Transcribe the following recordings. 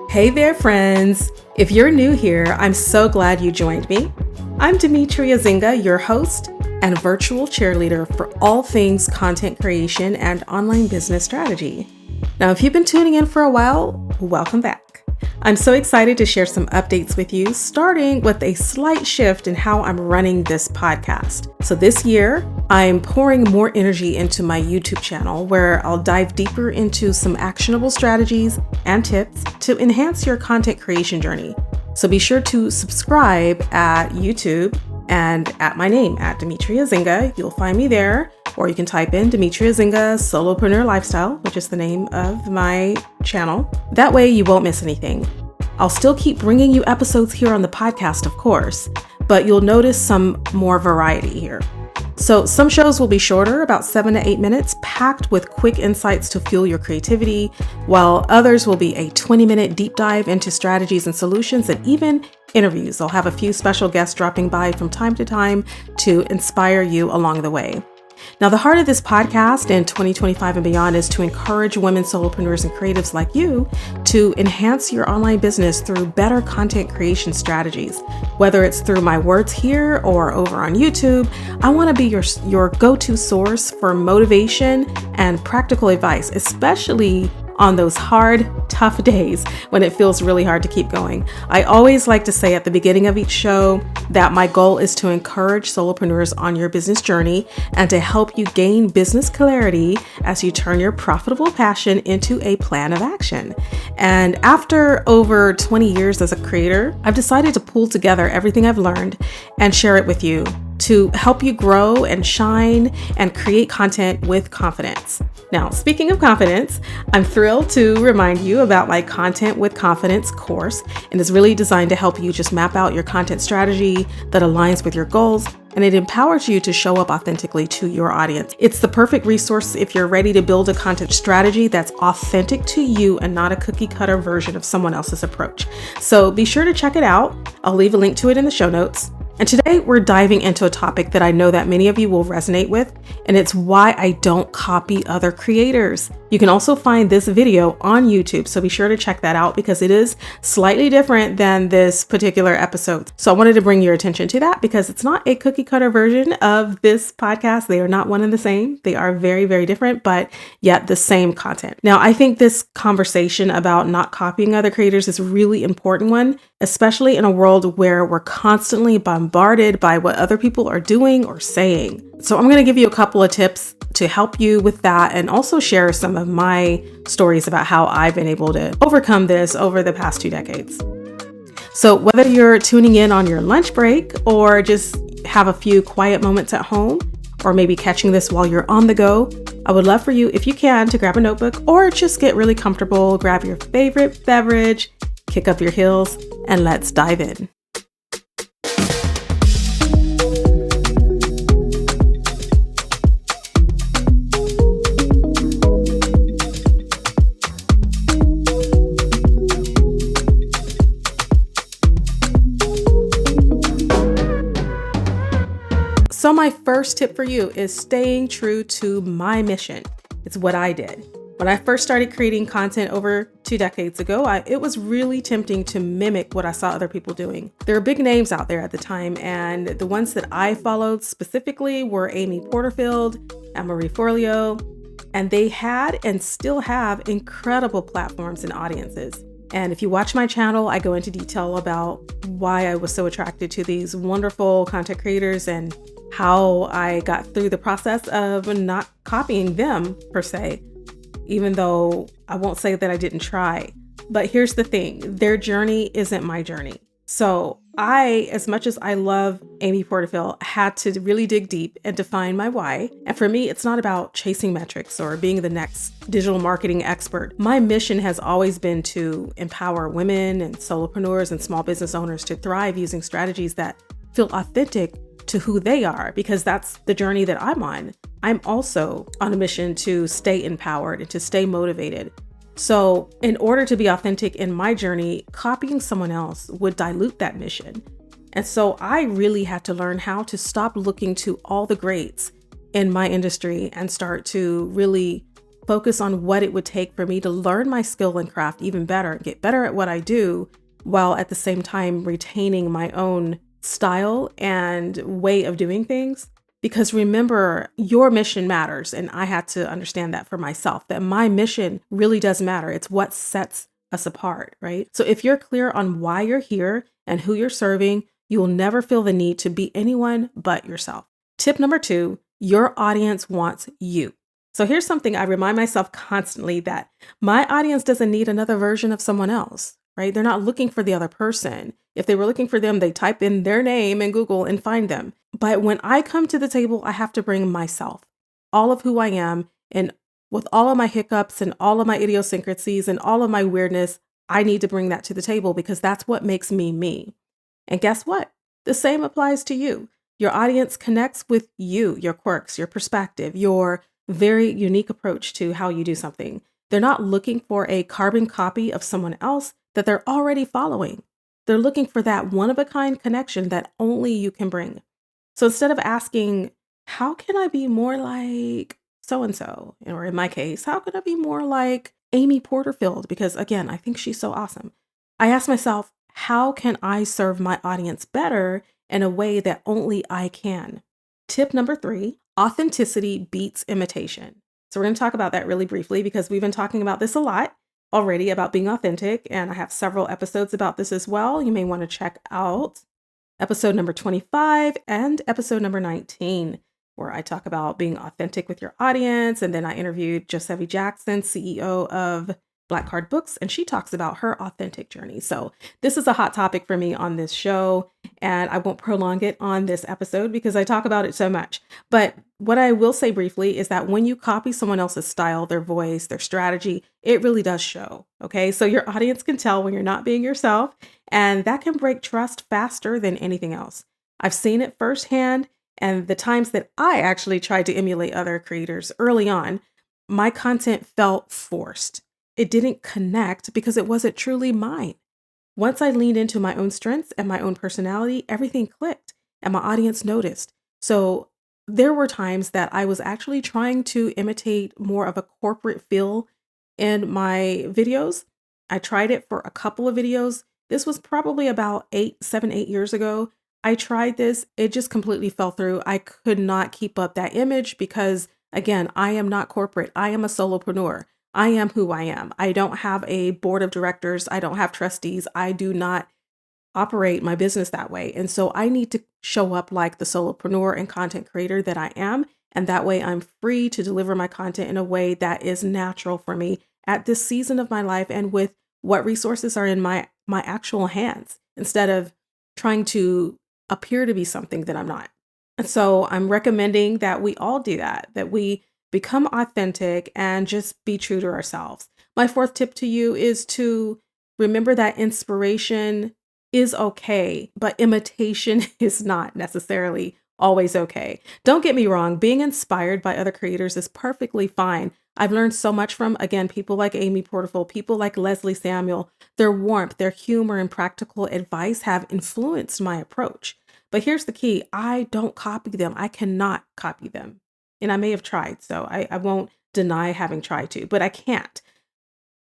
Hey there, friends. If you're new here, I'm so glad you joined me. I'm Demetria Zinga, your host and virtual cheerleader for all things content creation and online business strategy. Now, if you've been tuning in for a while, welcome back. I'm so excited to share some updates with you, starting with a slight shift in how I'm running this podcast. So this year, I'm pouring more energy into my YouTube channel, where I'll dive deeper into some actionable strategies and tips to enhance your content creation journey. So be sure to subscribe at YouTube and at my name, at Demetria Zinga. You'll find me there, or you can type in Demetria Zinga Solopreneur Lifestyle, which is the name of my channel. That way you won't miss anything. I'll still keep bringing you episodes here on the podcast, of course, but you'll notice some more variety here. So some shows will be shorter, about 7 to 8 minutes, packed with quick insights to fuel your creativity, while others will be a 20-minute deep dive into strategies and solutions, and even interviews. I'll have a few special guests dropping by from time to time to inspire you along the way. Now, the heart of this podcast in 2025 and beyond is to encourage women solopreneurs and creatives like you to enhance your online business through better content creation strategies. Whether it's through my words here or over on YouTube, I want to be your go-to source for motivation and practical advice, especially on those hard, tough days when it feels really hard to keep going. I always like to say at the beginning of each show that my goal is to encourage solopreneurs on your business journey and to help you gain business clarity as you turn your profitable passion into a plan of action. And after over 20 years as a creator, I've decided to pull together everything I've learned and share it with you to help you grow and shine and create content with confidence. Now, speaking of confidence, I'm thrilled to remind you about my Content with Confidence course, and it's really designed to help you just map out your content strategy that aligns with your goals, and it empowers you to show up authentically to your audience. It's the perfect resource if you're ready to build a content strategy that's authentic to you and not a cookie cutter version of someone else's approach. So be sure to check it out. I'll leave a link to it in the show notes. And today we're diving into a topic that I know that many of you will resonate with, and it's why I don't copy other creators. You can also find this video on YouTube, so be sure to check that out because it is slightly different than this particular episode. So I wanted to bring your attention to that because it's not a cookie cutter version of this podcast. They are not one and the same. They are very, very different, but yet the same content. Now, I think this conversation about not copying other creators is a really important one, especially in a world where we're constantly bombarded by what other people are doing or saying. So I'm going to give you a couple of tips to help you with that and also share some of my stories about how I've been able to overcome this over the past 2 decades. So whether you're tuning in on your lunch break or just have a few quiet moments at home, or maybe catching this while you're on the go, I would love for you, if you can, to grab a notebook or just get really comfortable, grab your favorite beverage, kick up your heels, and let's dive in. So my first tip for you is staying true to my mission. It's what I did. When I first started creating content over 2 decades ago, it was really tempting to mimic what I saw other people doing. There were big names out there at the time, and the ones that I followed specifically were Amy Porterfield and Marie Forleo, and they had and still have incredible platforms and audiences. And if you watch my channel, I go into detail about why I was so attracted to these wonderful content creators and how I got through the process of not copying them per se, even though I won't say that I didn't try. But here's the thing, their journey isn't my journey. So I, as much as I love Amy Porterfield, had to really dig deep and define my why. And for me, it's not about chasing metrics or being the next digital marketing expert. My mission has always been to empower women and solopreneurs and small business owners to thrive using strategies that feel authentic to who they are, because that's the journey that I'm on. I'm also on a mission to stay empowered and to stay motivated. So in order to be authentic in my journey, copying someone else would dilute that mission. And so I really had to learn how to stop looking to all the greats in my industry and start to really focus on what it would take for me to learn my skill and craft even better and get better at what I do, while at the same time retaining my own style and way of doing things. Because remember, your mission matters. And I had to understand that for myself, that my mission really does matter. It's what sets us apart, right? So if you're clear on why you're here and who you're serving, you will never feel the need to be anyone but yourself. Tip number 2, your audience wants you. So here's something I remind myself constantly, that my audience doesn't need another version of someone else, right? They're not looking for the other person. If they were looking for them, they type in their name in Google and find them. But when I come to the table, I have to bring myself, all of who I am, and with all of my hiccups and all of my idiosyncrasies and all of my weirdness, I need to bring that to the table because that's what makes me me. And guess what? The same applies to you. Your audience connects with you, your quirks, your perspective, your very unique approach to how you do something. They're not looking for a carbon copy of someone else that they're already following. They're looking for that one-of-a-kind connection that only you can bring. So instead of asking, how can I be more like so-and-so? Or in my case, how can I be more like Amy Porterfield? Because again, I think she's so awesome. I ask myself, how can I serve my audience better in a way that only I can? Tip number 3, authenticity beats imitation. So we're going to talk about that really briefly because we've been talking about this a lot already, about being authentic, and I have several episodes about this as well. You may want to check out episode number 25 and episode number 19, where I talk about being authentic with your audience. And then I interviewed Josephie Jackson, CEO of Black Card Books, and she talks about her authentic journey. So this is a hot topic for me on this show, and I won't prolong it on this episode because I talk about it so much. But what I will say briefly is that when you copy someone else's style, their voice, their strategy, it really does show. Okay, so your audience can tell when you're not being yourself, and that can break trust faster than anything else. I've seen it firsthand, and the times that I actually tried to emulate other creators early on, my content felt forced. It didn't connect because it wasn't truly mine. Once I leaned into my own strengths and my own personality, everything clicked and my audience noticed. So there were times that I was actually trying to imitate more of a corporate feel in my videos. I tried it for a couple of videos. This was probably about 8 years ago. I tried this. It just completely fell through. I could not keep up that image because, again, I am not corporate. I am a solopreneur. I am who I am. I don't have a board of directors. I don't have trustees. I do not operate my business that way. And so I need to show up like the solopreneur and content creator that I am. And that way I'm free to deliver my content in a way that is natural for me at this season of my life and with what resources are in my actual hands, instead of trying to appear to be something that I'm not. And so I'm recommending that we all do that we become authentic and just be true to ourselves. My 4th tip to you is to remember that inspiration is okay, but imitation is not necessarily always okay. Don't get me wrong, being inspired by other creators is perfectly fine. I've learned so much from, again, people like Amy Porterfield, people like Leslie Samuel. Their warmth, their humor, and practical advice have influenced my approach. But here's the key. I don't copy them. I cannot copy them. And I may have tried, so I won't deny having tried to, but I can't.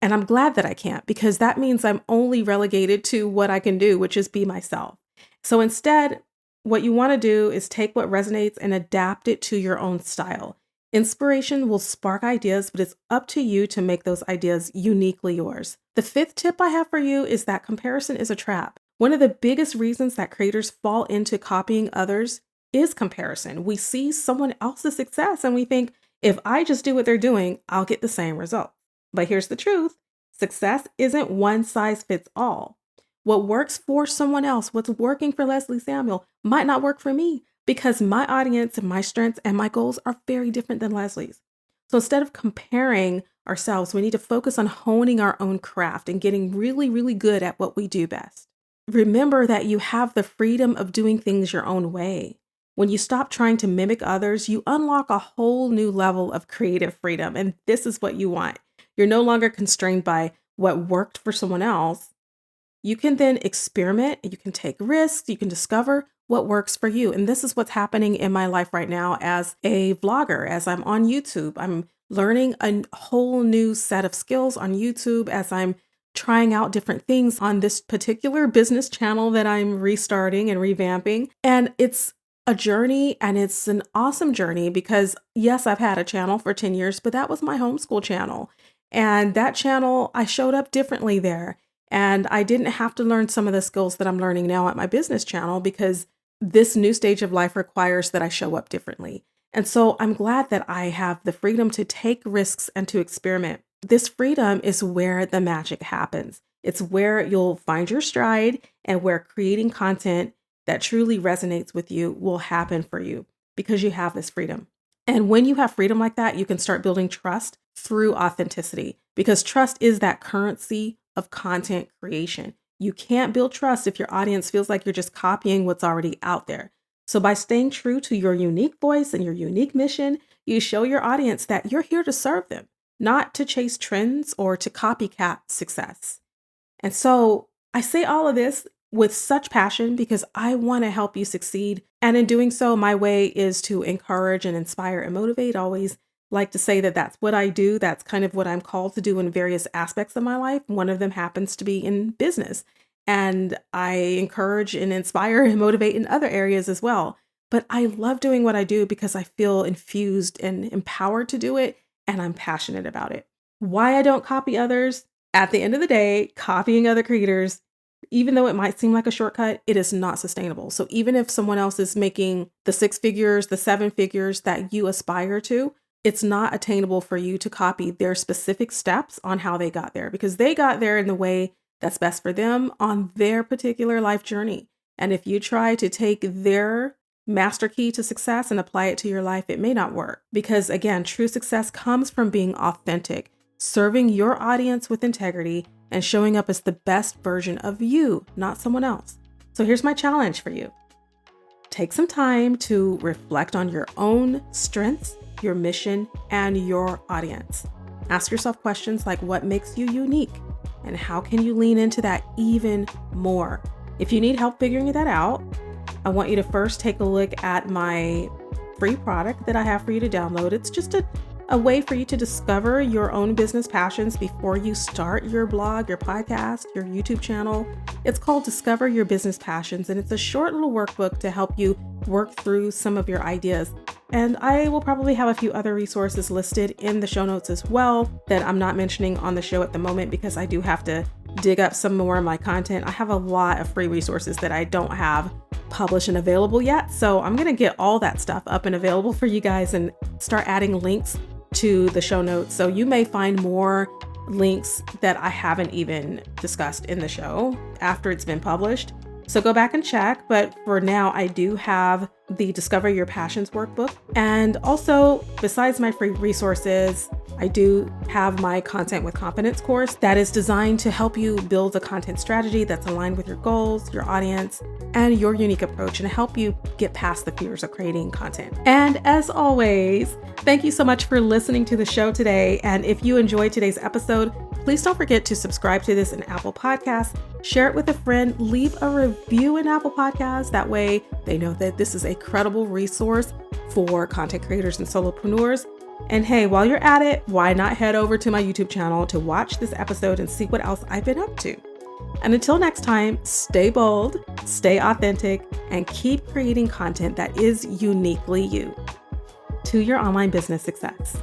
And I'm glad that I can't, because that means I'm only relegated to what I can do, which is be myself. So instead, what you want to do is take what resonates and adapt it to your own style. Inspiration will spark ideas, but it's up to you to make those ideas uniquely yours. The 5th tip I have for you is that comparison is a trap. One of the biggest reasons that creators fall into copying others is comparison. We see someone else's success and we think, if I just do what they're doing, I'll get the same result. But here's the truth. Success isn't one size fits all. What works for someone else, what's working for Leslie Samuel, might not work for me because my audience and my strengths and my goals are very different than Leslie's. So instead of comparing ourselves, we need to focus on honing our own craft and getting really, really good at what we do best. Remember that you have the freedom of doing things your own way. When you stop trying to mimic others, you unlock a whole new level of creative freedom. And this is what you want. You're no longer constrained by what worked for someone else. You can then experiment, you can take risks, you can discover what works for you. And this is what's happening in my life right now as a vlogger, as I'm on YouTube. I'm learning a whole new set of skills on YouTube as I'm trying out different things on this particular business channel that I'm restarting and revamping. And it's a journey, and it's an awesome journey because yes, I've had a channel for 10 years, but that was my homeschool channel. And that channel, I showed up differently there. And I didn't have to learn some of the skills that I'm learning now at my business channel because this new stage of life requires that I show up differently. And so I'm glad that I have the freedom to take risks and to experiment. This freedom is where the magic happens. It's where you'll find your stride and where creating content that truly resonates with you will happen for you because you have this freedom. And when you have freedom like that, you can start building trust through authenticity because trust is that currency of content creation. You can't build trust if your audience feels like you're just copying what's already out there. So by staying true to your unique voice and your unique mission, you show your audience that you're here to serve them, not to chase trends or to copycat success. And so I say all of this with such passion because I want to help you succeed. And in doing so, my way is to encourage and inspire and motivate. I always like to say that that's what I do. That's kind of what I'm called to do in various aspects of my life. One of them happens to be in business. And I encourage and inspire and motivate in other areas as well. But I love doing what I do because I feel infused and empowered to do it. And I'm passionate about it. Why I don't copy others? At the end of the day, copying other creators, even though it might seem like a shortcut, it is not sustainable. So even if someone else is making the 6 figures, the 7 figures that you aspire to, it's not attainable for you to copy their specific steps on how they got there because they got there in the way that's best for them on their particular life journey. And if you try to take their master key to success and apply it to your life, it may not work because again, true success comes from being authentic, serving your audience with integrity, and showing up as the best version of you, not someone else. So here's my challenge for you. Take some time to reflect on your own strengths, your mission, and your audience. Ask yourself questions like what makes you unique and how can you lean into that even more? If you need help figuring that out, I want you to first take a look at my free product that I have for you to download. It's just a way for you to discover your own business passions before you start your blog, your podcast, your YouTube channel. It's called Discover Your Business Passions, and it's a short little workbook to help you work through some of your ideas. And I will probably have a few other resources listed in the show notes as well that I'm not mentioning on the show at the moment because I do have to dig up some more of my content. I have a lot of free resources that I don't have published and available yet. So I'm going to get all that stuff up and available for you guys and start adding links to the show notes. So you may find more links that I haven't even discussed in the show after it's been published. So go back and check. But for now, I do have the Discover Your Passions workbook. And also, besides my free resources, I do have my Content with Confidence course that is designed to help you build a content strategy that's aligned with your goals, your audience, and your unique approach, and help you get past the fears of creating content. And as always, thank you so much for listening to the show today. And if you enjoyed today's episode, please don't forget to subscribe to this in Apple Podcasts, share it with a friend, leave a review in Apple Podcasts. That way they know that this is a credible resource for content creators and solopreneurs. And hey, while you're at it, why not head over to my YouTube channel to watch this episode and see what else I've been up to. And until next time, stay bold, stay authentic, and keep creating content that is uniquely you. To your online business success.